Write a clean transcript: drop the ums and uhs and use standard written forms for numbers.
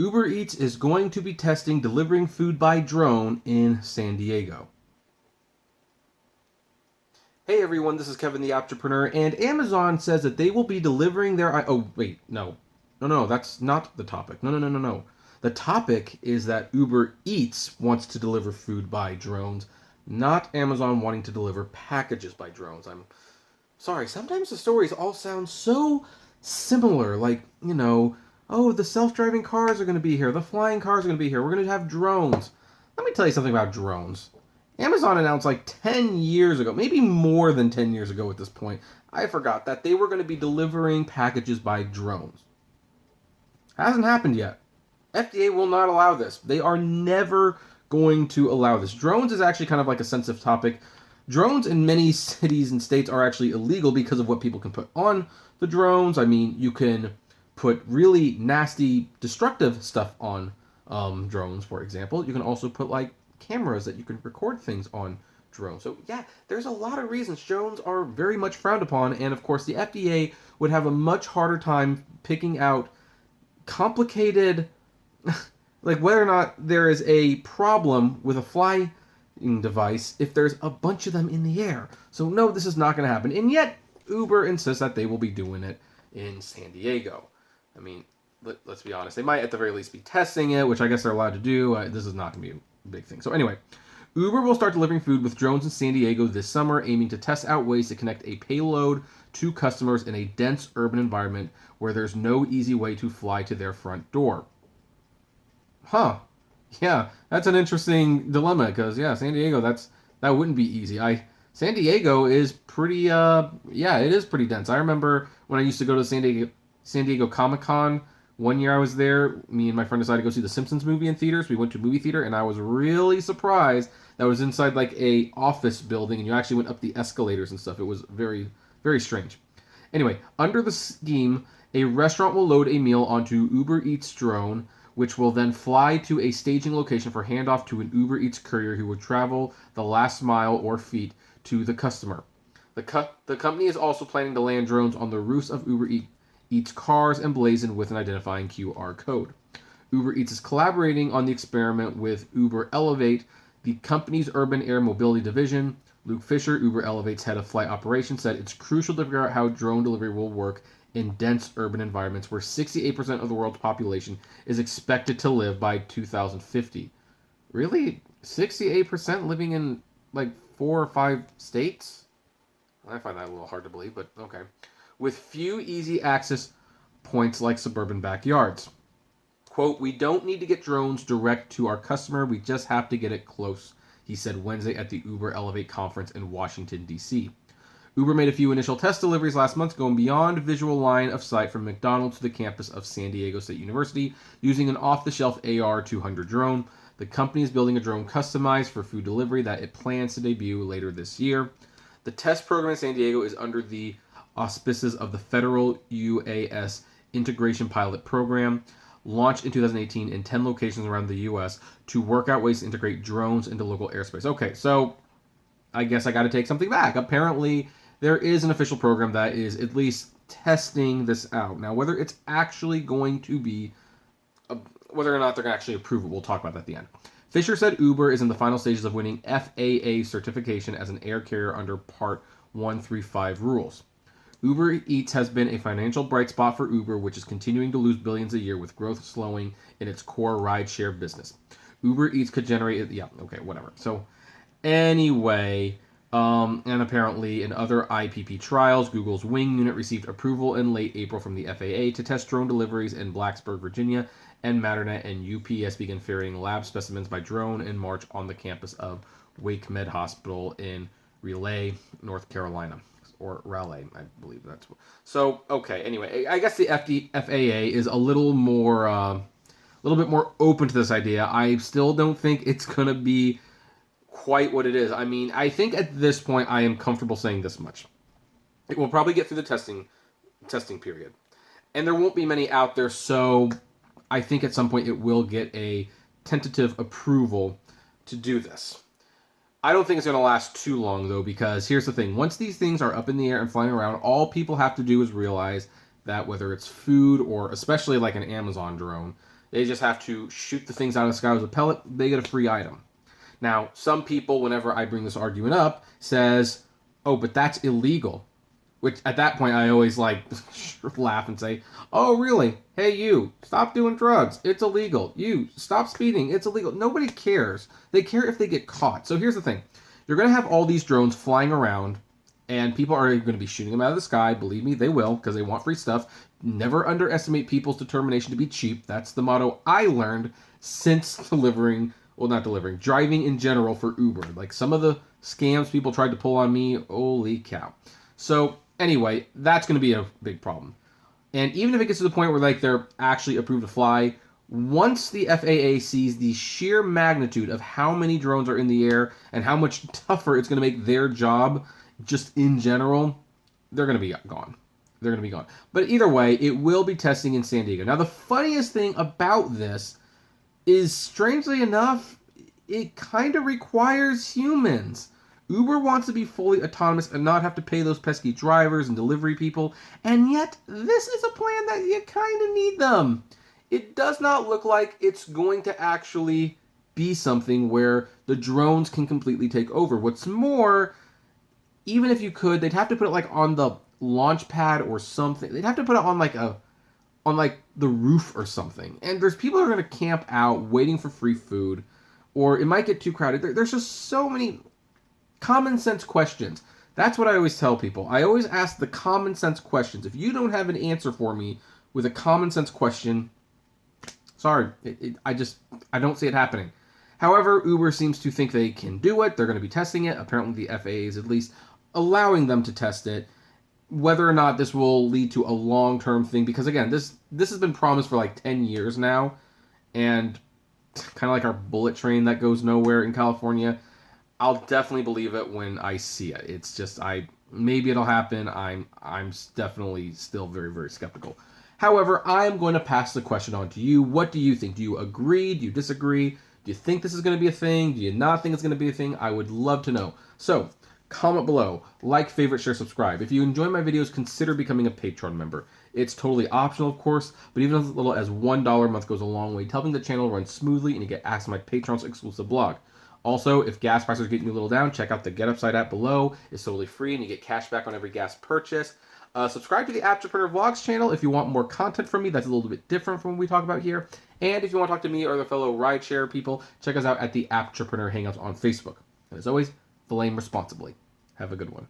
Uber Eats is going to be testing delivering food by drone in San Diego. Hey everyone, this is Kevin the Apptrepreneur, and Amazon says that they will be delivering their... Oh, wait, no. No, that's not the topic. No. The topic is that Uber Eats wants to deliver food by drones, not Amazon wanting to deliver packages by drones. I'm sorry, sometimes the stories all sound so similar, like, oh, the self-driving cars are going to be here, the flying cars are going to be here, we're going to have drones. Let me tell you something about drones. Amazon announced like 10 years ago, maybe more than 10 years ago at this point, I forgot, that they were going to be delivering packages by drones. Hasn't happened yet. FDA will not allow this. They are never going to allow this. Drones is actually kind of like a sensitive topic. Drones in many cities and states are actually illegal because of what people can put on the drones. I mean, you can put really nasty, destructive stuff on drones, for example. You can also put like cameras that you can record things on drones. So yeah, there's a lot of reasons drones are very much frowned upon, and of course the FDA would have a much harder time picking out complicated, like whether or not there is a problem with a flying device if there's a bunch of them in the air. So no, this is not going to happen. And yet Uber insists that they will be doing it in San Diego. I mean, let's be honest. They might at the very least be testing it, which I guess they're allowed to do. This is not going to be a big thing. So anyway, Uber will start delivering food with drones in San Diego this summer, aiming to test out ways to connect a payload to customers in a dense urban environment where there's no easy way to fly to their front door. Huh. Yeah, that's an interesting dilemma because, yeah, San Diego, that wouldn't be easy. San Diego is pretty, it is pretty dense. I remember when I used to go to San Diego Comic-Con. One year I was there, me and my friend decided to go see the Simpsons movie in theaters. We went to a movie theater, and I was really surprised that it was inside like a office building, and you actually went up the escalators and stuff. It was very, very strange. Anyway, under the scheme, a restaurant will load a meal onto Uber Eats drone, which will then fly to a staging location for handoff to an Uber Eats courier who will travel the last mile or feet to the customer. The company is also planning to land drones on the roofs of Uber Eats cars emblazoned with an identifying QR code. Uber Eats is collaborating on the experiment with Uber Elevate, the company's urban air mobility division. Luke Fisher, Uber Elevate's head of flight operations, said it's crucial to figure out how drone delivery will work in dense urban environments where 68% of the world's population is expected to live by 2050. Really? 68% living in like 4 or 5 states? I find that a little hard to believe, but okay. With few easy access points like suburban backyards. Quote, "We don't need to get drones direct to our customer, we just have to get it close," he said Wednesday at the Uber Elevate conference in Washington, D.C. Uber made a few initial test deliveries last month, going beyond visual line of sight from McDonald's to the campus of San Diego State University using an off-the-shelf AR-200 drone. The company is building a drone customized for food delivery that it plans to debut later this year. The test program in San Diego is under the auspices of the federal UAS Integration Pilot Program, launched in 2018 in 10 locations around the U.S. to work out ways to integrate drones into local airspace. Okay, so I guess I got to take something back. Apparently, there is an official program that is at least testing this out. Now, whether it's actually going to be, whether or not they're going to actually approve it, we'll talk about that at the end. Fisher said Uber is in the final stages of winning FAA certification as an air carrier under Part 135 rules. Uber Eats has been a financial bright spot for Uber, which is continuing to lose billions a year with growth slowing in its core rideshare business. Uber Eats could generate, whatever. So anyway, and apparently in other IPP trials, Google's Wing unit received approval in late April from the FAA to test drone deliveries in Blacksburg, Virginia, and Matternet and UPS began ferrying lab specimens by drone in March on the campus of Wake Med Hospital in Raleigh, North Carolina. Or Raleigh, I believe that's what. So, okay, anyway, I guess the FAA is a little bit more open to this idea. I still don't think it's going to be quite what it is. I mean, I think at this point I am comfortable saying this much. It will probably get through the testing period. And there won't be many out there, so I think at some point it will get a tentative approval to do this. I don't think it's going to last too long, though, because here's the thing. Once these things are up in the air and flying around, all people have to do is realize that whether it's food or especially like an Amazon drone, They just have to shoot the things out of the sky with a pellet. They get a free item. Now, some people, whenever I bring this argument up, says, oh, but that's illegal. Which, at that point, I always, laugh and say, oh, really? Hey, you, stop doing drugs. It's illegal. You, stop speeding. It's illegal. Nobody cares. They care if they get caught. So here's the thing. You're going to have all these drones flying around, and people are going to be shooting them out of the sky. Believe me, they will, because they want free stuff. Never underestimate people's determination to be cheap. That's the motto I learned since driving in general for Uber. Like, some of the scams people tried to pull on me, holy cow. So, anyway, that's going to be a big problem. And even if it gets to the point where, they're actually approved to fly, once the FAA sees the sheer magnitude of how many drones are in the air and how much tougher it's going to make their job just in general, they're going to be gone. They're going to be gone. But either way, it will be testing in San Diego. Now, the funniest thing about this is, strangely enough, it kind of requires humans. Uber wants to be fully autonomous and not have to pay those pesky drivers and delivery people, and yet this is a plan that you kind of need them. It does not look like it's going to actually be something where the drones can completely take over. What's more, even if you could, they'd have to put it on the launch pad or something. They'd have to put it on the roof or something. And there's people who are going to camp out waiting for free food, or it might get too crowded. There's just so many common sense questions. That's what I always tell people. I always ask the common sense questions. If you don't have an answer for me with a common sense question, sorry, I don't see it happening. However, Uber seems to think they can do it. They're going to be testing it. Apparently the FAA is at least allowing them to test it. Whether or not this will lead to a long-term thing, because again, this has been promised for 10 years now, and kind of like our bullet train that goes nowhere in California, I'll definitely believe it when I see it. It's just, maybe it'll happen. I'm definitely still very, very skeptical. However, I am going to pass the question on to you. What do you think? Do you agree? Do you disagree? Do you think this is going to be a thing? Do you not think it's going to be a thing? I would love to know. So, comment below, like, favorite, share, subscribe. If you enjoy my videos, consider becoming a Patreon member. It's totally optional, of course, but even as little as $1 a month goes a long way to helping the channel run smoothly, and you get access to my Patreon's exclusive blog. Also, if gas prices are getting you a little down, check out the Get Upside app below. It's totally free, and you get cash back on every gas purchase. Subscribe to the Apptrepreneur Vlogs channel if you want more content from me that's a little bit different from what we talk about here. And if you want to talk to me or the fellow rideshare people, check us out at the Apptrepreneur Hangouts on Facebook. And as always, flame responsibly. Have a good one.